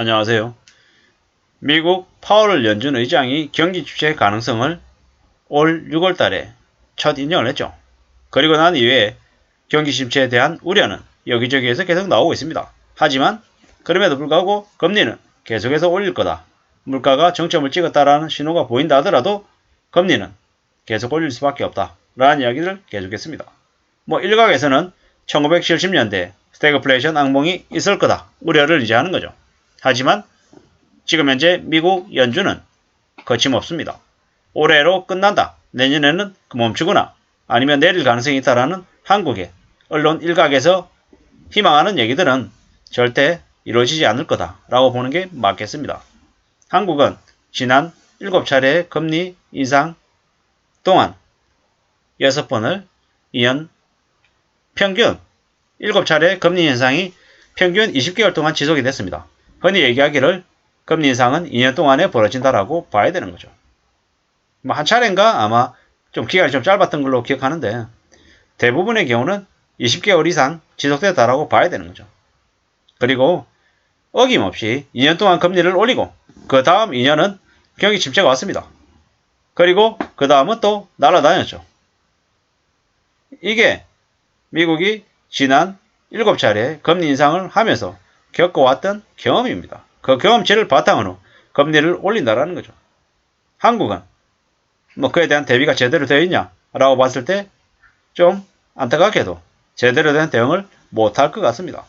안녕하세요. 미국 파월 연준 의장이 경기 침체 가능성을 올 6월 달에 첫 인정을 했죠. 그리고 난 이후에 경기 침체에 대한 우려는 여기저기에서 계속 나오고 있습니다. 하지만 그럼에도 불구하고 금리는 계속해서 올릴 거다. 물가가 정점을 찍었다라는 신호가 보인다 하더라도 금리는 계속 올릴 수밖에 없다. 라는 이야기를 계속했습니다. 일각에서는 1970년대 스태그플레이션 악몽이 있을 거다. 우려를 이제 하는 거죠. 하지만 지금 현재 미국 연준은 거침없습니다. 올해로 끝난다. 내년에는 멈추거나 아니면 내릴 가능성이 있다라는 한국의 언론 일각에서 희망하는 얘기들은 절대 이루어지지 않을 거다라고 보는 게 맞겠습니다. 한국은 지난 7차례의 금리 인상 동안 6번을 이연 평균 7차례의 금리 인상이 평균 20개월 동안 지속이 됐습니다. 흔히 얘기하기를 금리 인상은 2년 동안에 벌어진다라고 봐야 되는 거죠. 한 차례인가 아마 좀 기간이 좀 짧았던 걸로 기억하는데 대부분의 경우는 20개월 이상 지속됐다라고 봐야 되는 거죠. 그리고 어김없이 2년 동안 금리를 올리고 그 다음 2년은 경기 침체가 왔습니다. 그리고 그 다음은 또 날아다녔죠. 이게 미국이 지난 7차례 금리 인상을 하면서 겪어왔던 경험입니다. 그 경험치를 바탕으로 금리를 올린다라는 거죠. 한국은 그에 대한 대비가 제대로 되어 있냐라고 봤을 때 좀 안타깝게도 제대로 된 대응을 못할 것 같습니다.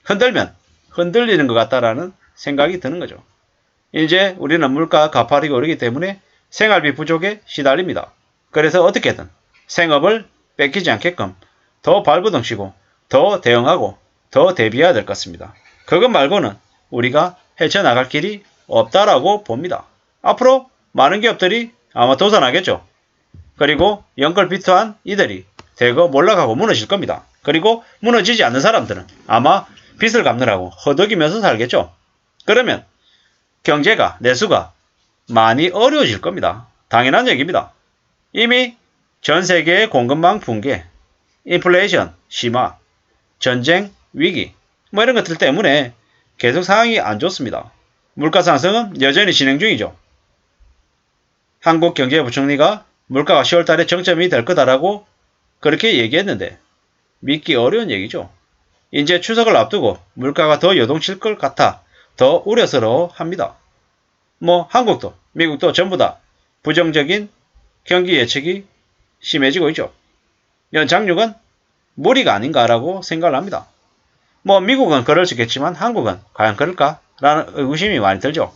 흔들면 흔들리는 것 같다라는 생각이 드는 거죠. 이제 우리는 물가 가파르게 오르기 때문에 생활비 부족에 시달립니다. 그래서 어떻게든 생업을 뺏기지 않게끔 더 발버둥 치고 더 대응하고 더 대비해야 될 것 같습니다. 그것 말고는 우리가 헤쳐나갈 길이 없다라고 봅니다. 앞으로 많은 기업들이 아마 도산하겠죠. 그리고 연끌비투한 이들이 대거 몰락하고 무너질 겁니다. 그리고 무너지지 않는 사람들은 아마 빚을 갚느라고 허덕이면서 살겠죠. 그러면 경제가 내수가 많이 어려워질 겁니다. 당연한 얘기입니다. 이미 전 세계의 공급망 붕괴, 인플레이션 심화, 전쟁 위기 이런 것들 때문에 계속 상황이 안 좋습니다. 물가 상승은 여전히 진행 중이죠. 한국경제부총리가 물가가 10월달에 정점이 될 거다라고 그렇게 얘기했는데 믿기 어려운 얘기죠. 이제 추석을 앞두고 물가가 더 요동칠 것 같아 더 우려스러워 합니다. 한국도 미국도 전부 다 부정적인 경기 예측이 심해지고 있죠. 연착륙은 무리가 아닌가라고 생각을 합니다. 미국은 그럴 수 있겠지만 한국은 과연 그럴까? 라는 의구심이 많이 들죠.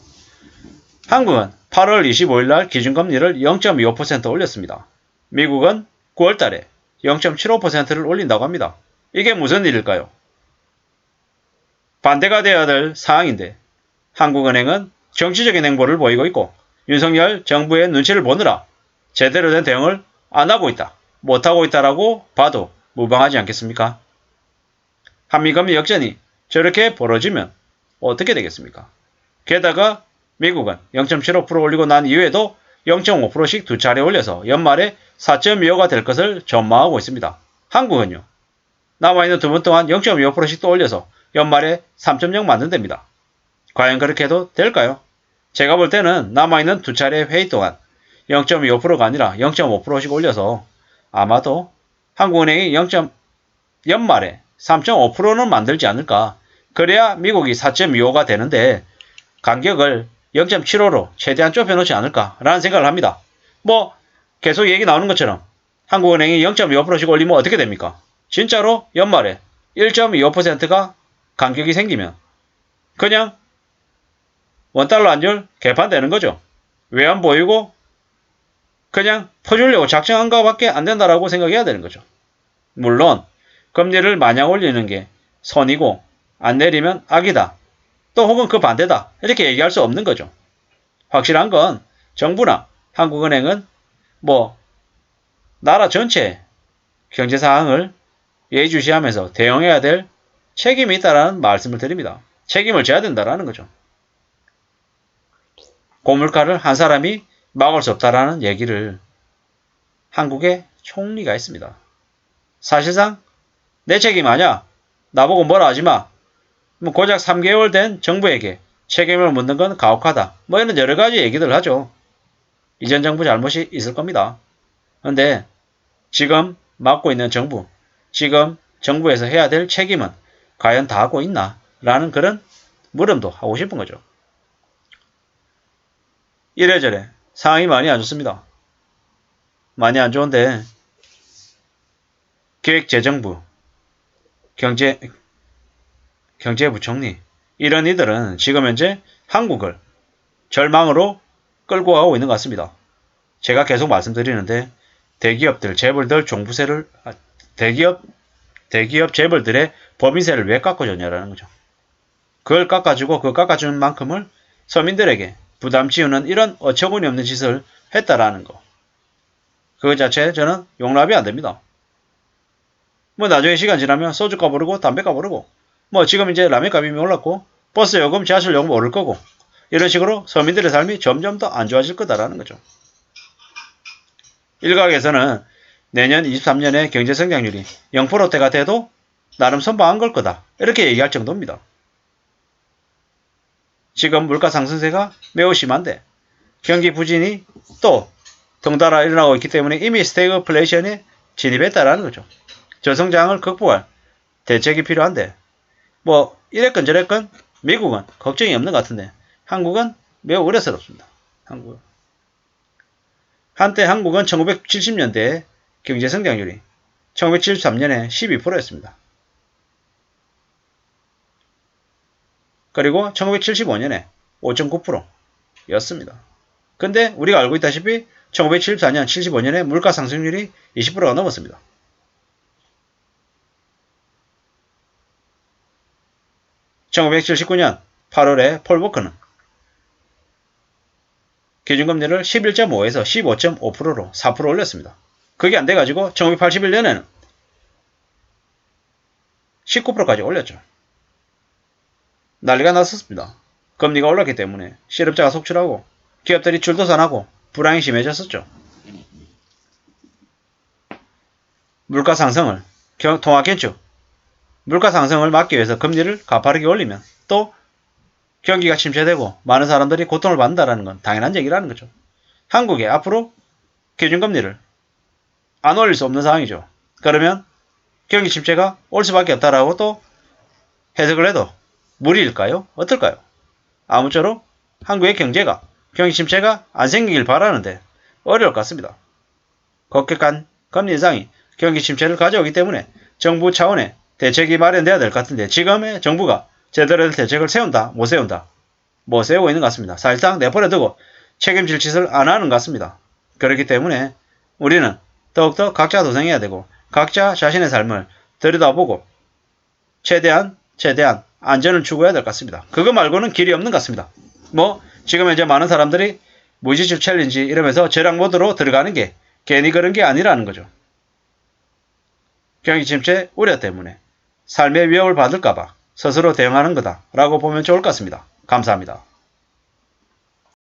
한국은 8월 25일 날 기준금리를 0.25% 올렸습니다. 미국은 9월 달에 0.75%를 올린다고 합니다. 이게 무슨 일일까요? 반대가 되어야 될 상황인데 한국은행은 정치적인 행보를 보이고 있고 윤석열 정부의 눈치를 보느라 제대로 된 대응을 안 하고 있다, 못하고 있다라고 봐도 무방하지 않겠습니까? 한미금리 역전이 저렇게 벌어지면 어떻게 되겠습니까? 게다가 미국은 0.75% 올리고 난 이후에도 0.5%씩 두 차례 올려서 연말에 4.25가 될 것을 전망하고 있습니다. 한국은요. 남아있는 두 번 동안 0.25%씩 또 올려서 연말에 3.0 만든답니다. 과연 그렇게 해도 될까요? 제가 볼 때는 남아있는 두 차례 회의 동안 0.25%가 아니라 0.5%씩 올려서 아마도 한국은행이 연말에 3.5%는 만들지 않을까. 그래야 미국이 4.25가 되는데 간격을 0.75로 최대한 좁혀놓지 않을까라는 생각을 합니다. 계속 얘기 나오는 것처럼 한국은행이 0.25%씩 올리면 어떻게 됩니까? 진짜로 연말에 1.25%가 간격이 생기면 그냥 원달러 환율 개판되는 거죠. 외환 보이고 그냥 퍼주려고 작정한 것밖에 안 된다라고 생각해야 되는 거죠. 물론 금리를 마냥 올리는 게 선이고 안 내리면 악이다. 또 혹은 그 반대다. 이렇게 얘기할 수 없는 거죠. 확실한 건 정부나 한국은행은 나라 전체 경제 상황을 예의주시하면서 대응해야 될 책임이 있다는 말씀을 드립니다. 책임을 져야 된다는 거죠. 고물가를 한 사람이 막을 수 없다라는 얘기를 한국의 총리가 했습니다. 사실상 내 책임 아냐? 나보고 뭐라 하지 마. 고작 3개월 된 정부에게 책임을 묻는 건 가혹하다. 뭐 이런 여러 가지 얘기들 하죠. 이전 정부 잘못이 있을 겁니다. 그런데 지금 맡고 있는 정부, 지금 정부에서 해야 될 책임은 과연 다 하고 있나? 라는 그런 물음도 하고 싶은 거죠. 이래저래 상황이 많이 안 좋습니다. 많이 안 좋은데 기획재정부, 경제부총리 이런 이들은 지금 현재 한국을 절망으로 끌고 가고 있는 것 같습니다. 제가 계속 말씀드리는데 대기업들, 재벌들 종부세를 대기업 재벌들의 법인세를 왜 깎아줬냐라는 거죠. 그걸 깎아주고 그 깎아주는 만큼을 서민들에게 부담 지우는 이런 어처구니 없는 짓을 했다라는 거. 그거 자체 저는 용납이 안 됩니다. 뭐 나중에 시간 지나면 소주값 오르고 담배값 오르고 뭐 지금 이제 라면값이 올랐고 버스 요금, 지하철 요금 오를 거고 이런 식으로 서민들의 삶이 점점 더 안 좋아질 거다라는 거죠. 일각에서는 내년 23년에 경제성장률이 0%대가 돼도 나름 선방한 걸 거다. 이렇게 얘기할 정도입니다. 지금 물가 상승세가 매우 심한데 경기 부진이 또 덩달아 일어나고 있기 때문에 이미 스태그플레이션에 진입했다라는 거죠. 저성장을 극복할 대책이 필요한데 뭐 이랬건 저랬건 미국은 걱정이 없는 것 같은데 한국은 매우 우려스럽습니다. 한때 한국은 1970년대에 경제성장률이 1973년에 12%였습니다. 그리고 1975년에 5.9%였습니다. 근데 우리가 알고 있다시피 1974년, 75년에 물가 상승률이 20%가 넘었습니다. (1979년 8월에) 폴 보커는 기준금리를 11.5에서 15.5%로 4% 올렸습니다. 그게 안 돼가지고 1981년에는 19%까지 올렸죠. 난리가 났었습니다. 금리가 올랐기 때문에 실업자가 속출하고 기업들이 줄도산하고 불황이 심해졌었죠. 물가 상승을 통화견축 물가 상승을 막기 위해서 금리를 가파르게 올리면 또 경기가 침체되고 많은 사람들이 고통을 받는다는 건 당연한 얘기라는 거죠. 한국에 앞으로 기준금리를 안 올릴 수 없는 상황이죠. 그러면 경기 침체가 올 수밖에 없다라고 또 해석을 해도 무리일까요? 어떨까요? 아무쪼록 한국의 경기 침체가 안 생기길 바라는데 어려울 것 같습니다. 급격한 금리 인상이 경기 침체를 가져오기 때문에 정부 차원의 대책이 마련돼야 될 것 같은데 지금의 정부가 제대로 된 대책을 세운다? 못 세운다? 못 세우고 있는 것 같습니다. 사실상 내버려두고 책임질 짓을 안 하는 것 같습니다. 그렇기 때문에 우리는 더욱더 각자 도생해야 되고 각자 자신의 삶을 들여다보고 최대한 안전을 추구해야 될 것 같습니다. 그거 말고는 길이 없는 것 같습니다. 뭐 지금 현재 많은 사람들이 무지출 챌린지 이러면서 절약 모드로 들어가는 게 괜히 그런 게 아니라는 거죠. 경기 침체 우려 때문에 삶의 위협을 받을까봐 스스로 대응하는 거다라고 보면 좋을 것 같습니다. 감사합니다.